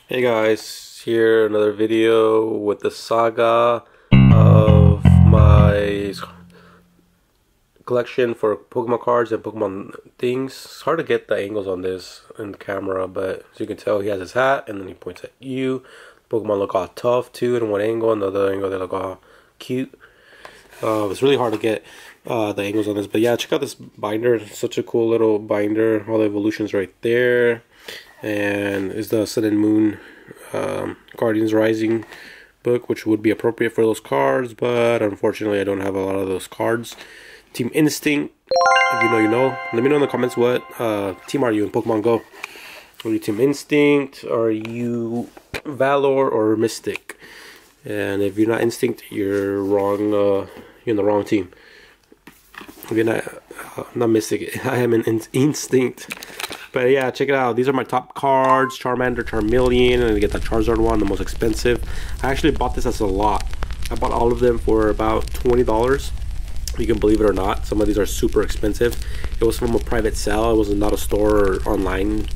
Hey guys, here another video with the saga of my collection for Pokemon cards and Pokemon things. It's hard to get the angles on this in the camera, but as you can tell, he has his hat and then he points at you. Pokemon look all tough too in one angle, and the other angle they look all cute. It's really hard to get the angles on this, but yeah, check out this binder. It's such a cool little binder. All the evolutions right there, and is the Sun and Moon Guardians Rising book, which would be appropriate for those cards, but unfortunately I don't have a lot of those cards. Team Instinct, if you know, you know. Let me know in the comments what team are you in Pokemon Go. Are you Team Instinct? Are you Valor or Mystic? And if you're not Instinct, you're wrong. You're in the wrong team. If you're not Mystic, I am an Instinct. But yeah, check it out. These are my top cards: Charmander, Charmeleon, and I get the Charizard one, the most expensive. I actually bought this as a lot. I bought all of them for about $20. You can believe it or not. Some of these are super expensive. It was from a private sale. It was not a store or online.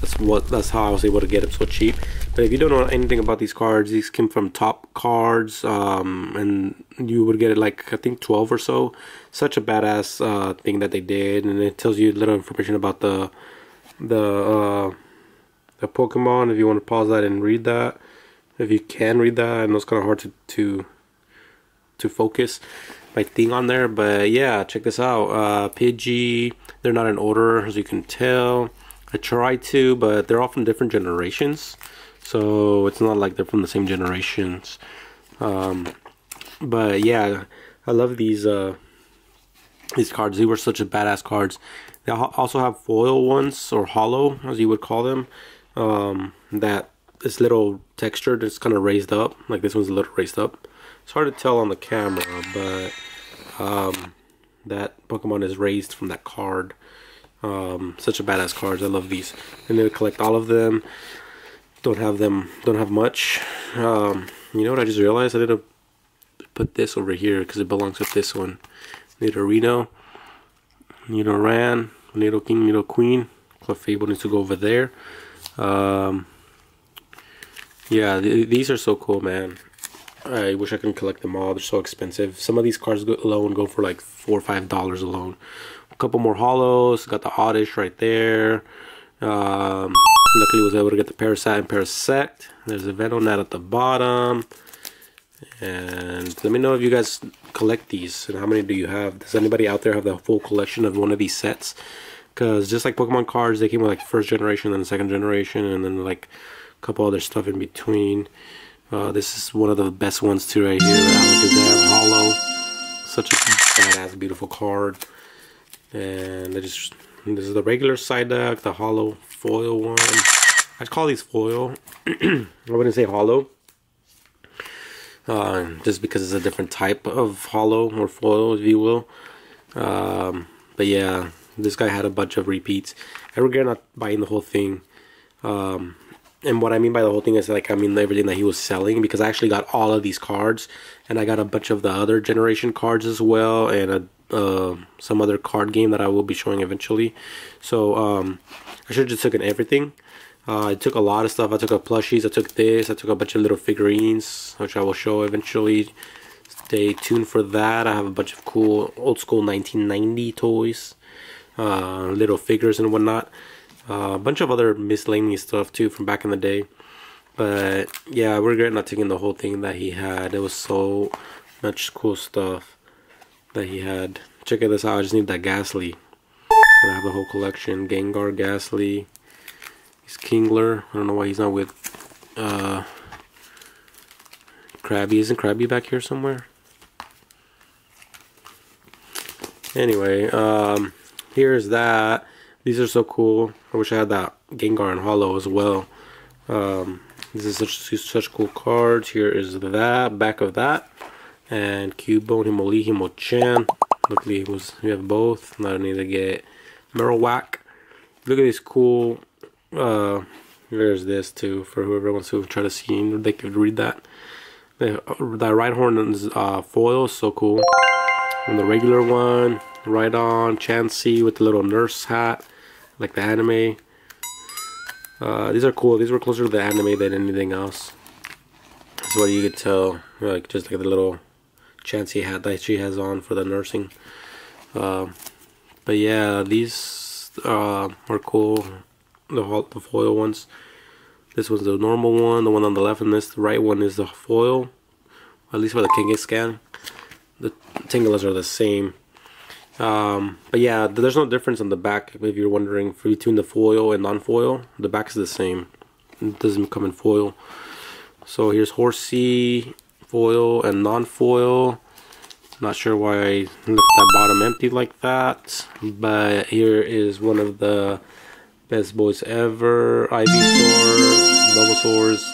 That's how I was able to get them so cheap. But if you don't know anything about these cards, these came from Top Cards, and you would get it like I think 12 or so. Such a badass thing that they did, and it tells you a little information about the Pokemon. If you want to pause that and read that, if you can read that, I know it's kind of hard to focus my thing on there, but yeah, check this out. Pidgey, they're not in order as you can tell. I tried to, but they're all from different generations, so it's not like they're from the same generations. But yeah, I love these cards. These were such a badass cards. They also have foil ones, or hollow as you would call them, that this little texture that's kind of raised up. Like this one's a little raised up. It's hard to tell on the camera, but that Pokemon is raised from that card. Such a badass cards. I love these. I need to collect all of them. Don't have much. You know what I just realized? I need to put this over here because it belongs with this one. Nidorino, Nidoran, Nidoking, Nidoqueen. Clefable needs to go over there. Yeah, these are so cool, man. I wish I could collect them all. They're so expensive. Some of these cards alone go for like $4 or $5 alone. A couple more hollows. Got the Oddish right there. Luckily was able to get the Parasite and Parasect. There's a Venonat at the bottom. And let me know if you guys collect these and how many do you have. Does anybody out there have the full collection of one of these sets? Because just like Pokemon cards, they came with like first generation and second generation, and then like a couple other stuff in between. This is one of the best ones too right here, the Alakazam Hollow. Such a badass, beautiful card. And this is the regular side deck, the hollow foil one. I'd call these foil. I wouldn't say hollow. Just because it's a different type of hollow or foil, if you will. But yeah, this guy had a bunch of repeats. I regret not buying the whole thing. And what I mean by the whole thing is like, I mean everything that he was selling, because I actually got all of these cards, and I got a bunch of the other generation cards as well, and some other card game that I will be showing eventually. So I should have just taken everything. I took a lot of stuff. I took plushies, I took this, I took a bunch of little figurines, which I will show eventually. Stay tuned for that. I have a bunch of cool old school 1990 toys, little figures and whatnot. A bunch of other miscellaneous stuff too from back in the day. But yeah, I regret not taking the whole thing that he had. It was so much cool stuff that he had. Check this out. I just need that Ghastly. And I have the whole collection. Gengar, Ghastly. He's Kingler. I don't know why he's not with Krabby. Isn't Krabby back here somewhere? Anyway, here's that. These are so cool. I wish I had that Gengar and Hollow as well. This is such cool cards. Here is that, back of that. And Cubone, Himoli, Himochan. Luckily we have both. Now I need to get Marowak. Look at this cool. There's this too for whoever wants to try to see. They could read that. The Rhyhorn's foil is so cool. And the regular one, right on Chansey with the little nurse hat, like the anime. These are cool. These were closer to the anime than anything else. That's what you could tell. Like just like the little chancy hat that she has on for the nursing. But yeah, these are cool. The foil ones. This one's the normal one. The one on the left and the right one is the foil. At least for the Kangaskhan. The Tingalas are the same. But yeah, there's no difference on the back if you're wondering between the foil and non-foil. The back is the same. It doesn't come in foil. So here's Horsey, foil and non-foil. Not sure why I left that bottom empty like that. But here is one of the best boys ever. Ivysaur, Bulbasaur's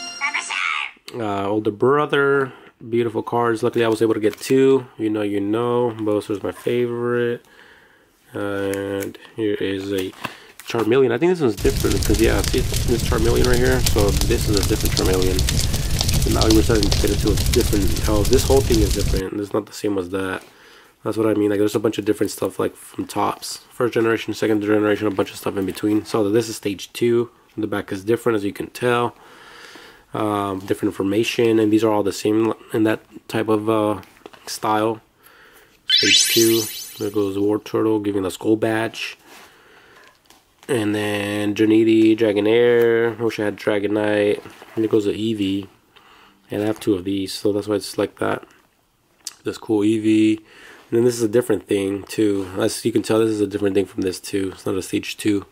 older brother. Beautiful cards. Luckily I was able to get two. You know. Bulbasaur's my favorite. And here is a Charmeleon. I think this one's different because yeah, see this Charmeleon right here. So this is a different Charmeleon. So now we're starting to get into a different. Oh, this whole thing is different. It's not the same as that. That's what I mean. Like there's a bunch of different stuff like from tops. First generation, second generation, a bunch of stuff in between. So this is stage 2. The back is different as you can tell. Different information, and these are all the same in that type of style. Stage 2. There goes War Turtle giving the skull badge. And then Draniti, Dragonair. I wish I had Dragonite. And there goes the Eevee. And I have 2 of these, so that's why it's like that. This cool Eevee. And then this is a different thing too. As you can tell, this is a different thing from this too. It's not a stage 2.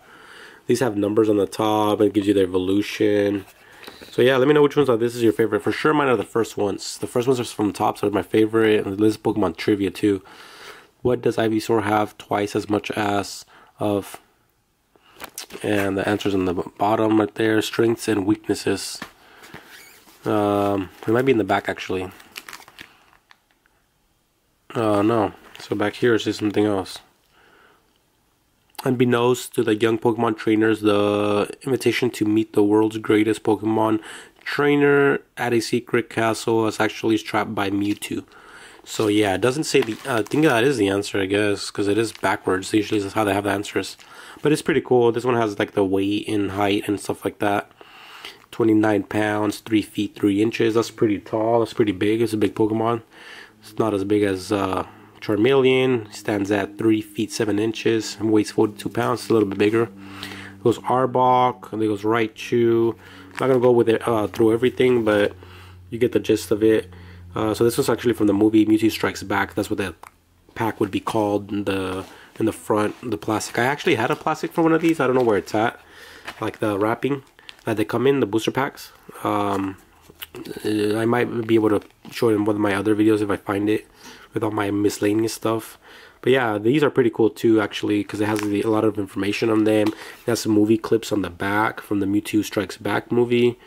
These have numbers on the top and it gives you the evolution. So yeah, let me know which ones of this is your favorite. For sure mine are the first ones. The first ones are from the top, so they're my favorite. And this is Pokemon trivia too. What does Ivysaur have twice as much as of? And the answer's on the bottom right there. Strengths and weaknesses. It might be in the back actually. No. So back here is just something else. Unbeknownst to the young Pokemon trainers, the invitation to meet the world's greatest Pokemon trainer at a secret castle is actually trapped by Mewtwo. So yeah, it doesn't say the. I think that is the answer, I guess, because it is backwards. Usually that's how they have the answers. But it's pretty cool. This one has like the weight and height and stuff like that. 29 pounds, 3 feet 3 inches. That's pretty tall. That's pretty big. It's a big Pokemon. It's not as big as Charmeleon. Stands at 3 feet 7 inches and weighs 42 pounds. It's a little bit bigger. It goes Arbok. And there goes Raichu. I'm not gonna go with it through everything, but you get the gist of it. So this was actually from the movie Mewtwo Strikes Back. That's what that pack would be called in the front, the plastic. I actually had a plastic for one of these. I don't know where it's at. Like the wrapping that they come in, the booster packs. I might be able to show it in one of my other videos if I find it with all my miscellaneous stuff. But yeah, these are pretty cool too actually, because it has a lot of information on them. It has some movie clips on the back from the Mewtwo Strikes Back movie.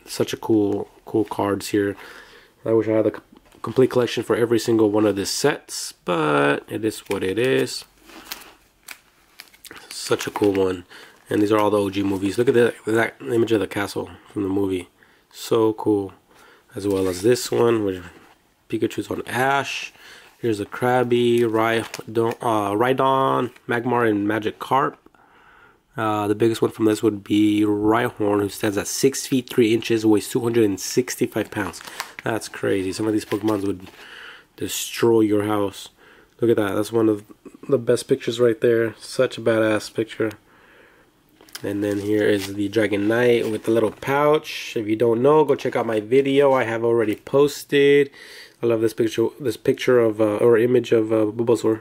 Such a cool cards here. I wish I had a complete collection for every single one of these sets, but it is what it is. Such a cool one. And these are all the OG movies. Look at that image of the castle from the movie. So cool. As well as this one, where Pikachu's on Ash. Here's a Krabby, Rhydon, Magmar, and Magikarp. The biggest one from this would be Rhyhorn, who stands at 6 feet 3 inches, weighs 265 pounds. That's crazy. Some of these Pokemons would destroy your house. Look at that. That's one of the best pictures right there. Such a badass picture. And then here is the Dragonite with the little pouch. If you don't know, go check out my video I have already posted. I love this picture of or image of Bulbasaur.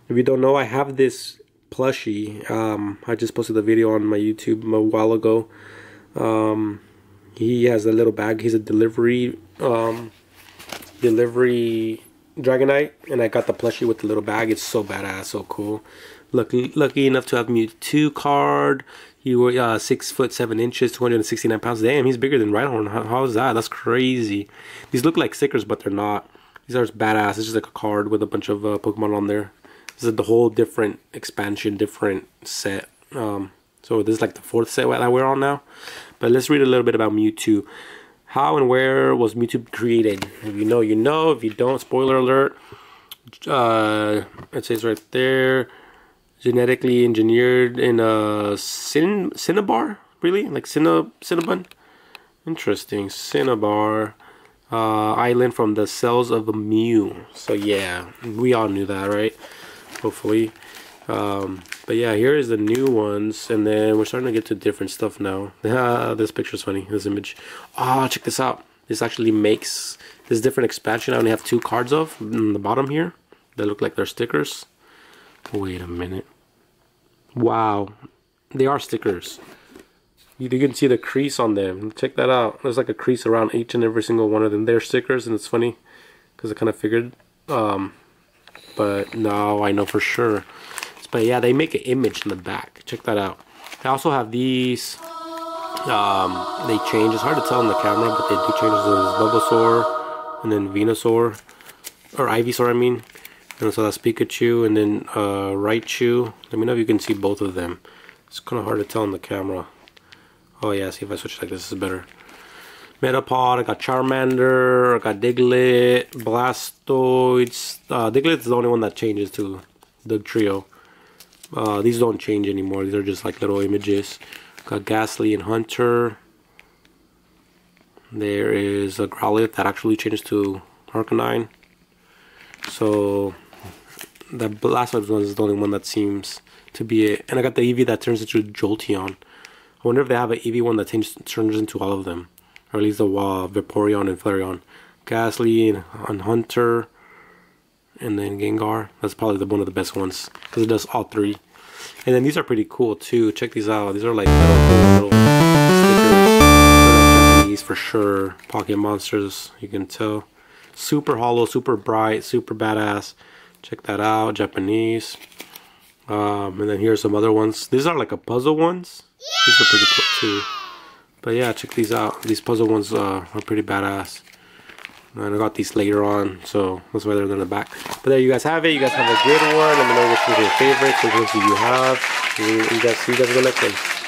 If you don't know, I have this plushie. I just posted a video on my YouTube a while ago. He has a little bag. He's a delivery Dragonite, and I got the plushie with the little bag. It's so badass, so cool. Lucky enough to have Mewtwo card. He was 6'7" 269 pounds. Damn, he's bigger than Rhyhorn. How is that? That's crazy. These look like stickers, but they're not. These are badass. It's just like a card with a bunch of Pokemon on there. This is the whole different expansion, different set. So this is like the 4th set that we're on now. But let's read a little bit about Mewtwo. How and where was Mewtwo created? If you know, you know. If you don't, spoiler alert. It says right there. genetically engineered in a Cinnabar, really? Like Cinnabon? Interesting. Cinnabar. Island from the cells of a Mew. So yeah, we all knew that, right? Hopefully. But yeah, here is the new ones, and then we're starting to get to different stuff now. This picture's funny, this image. Ah, check this out. This actually makes this different expansion I only have 2 cards of in the bottom here. They look like they're stickers. Wait a minute. Wow. They are stickers. You can see the crease on them. Check that out. There's like a crease around each and every single one of them. They're stickers, and it's funny because I kind of figured. But now I know for sure. But yeah, they make an image in the back. Check that out. They also have these. They change. It's hard to tell in the camera, but they do change. There's Bulbasaur, and then Venusaur, or Ivysaur, I mean. And so that's Pikachu, and then Raichu. Let me know if you can see both of them. It's kind of hard to tell in the camera. Oh yeah, see if I switch like this is better. Metapod, I got Charmander, I got Diglett, Blastoise. Diglett is the only one that changes to the trio. These don't change anymore. These are just like little images. Got Ghastly and Hunter. There is a Growlithe that actually changes to Arcanine. So the last one is the only one that seems to be it. And I got the Eevee that turns into Jolteon. I wonder if they have an Eevee one that turns into all of them. Or at least the Vaporeon and Flareon. Ghastly and Hunter. And then Gengar. That's probably one of the best ones. Because it does all 3. And then these are pretty cool too. Check these out. These are like little stickers. They're like Japanese for sure. Pocket Monsters, you can tell. Super hollow, super bright, super badass. Check that out. Japanese. And then here's some other ones. These are like a puzzle ones. These are pretty cool too. But yeah, check these out. These puzzle ones are pretty badass. And I got these later on, so that's why they're in the back. But there you guys have it. You guys have a good one. Let me know which one's your favorites. Which ones do you have? See you guys in the next one.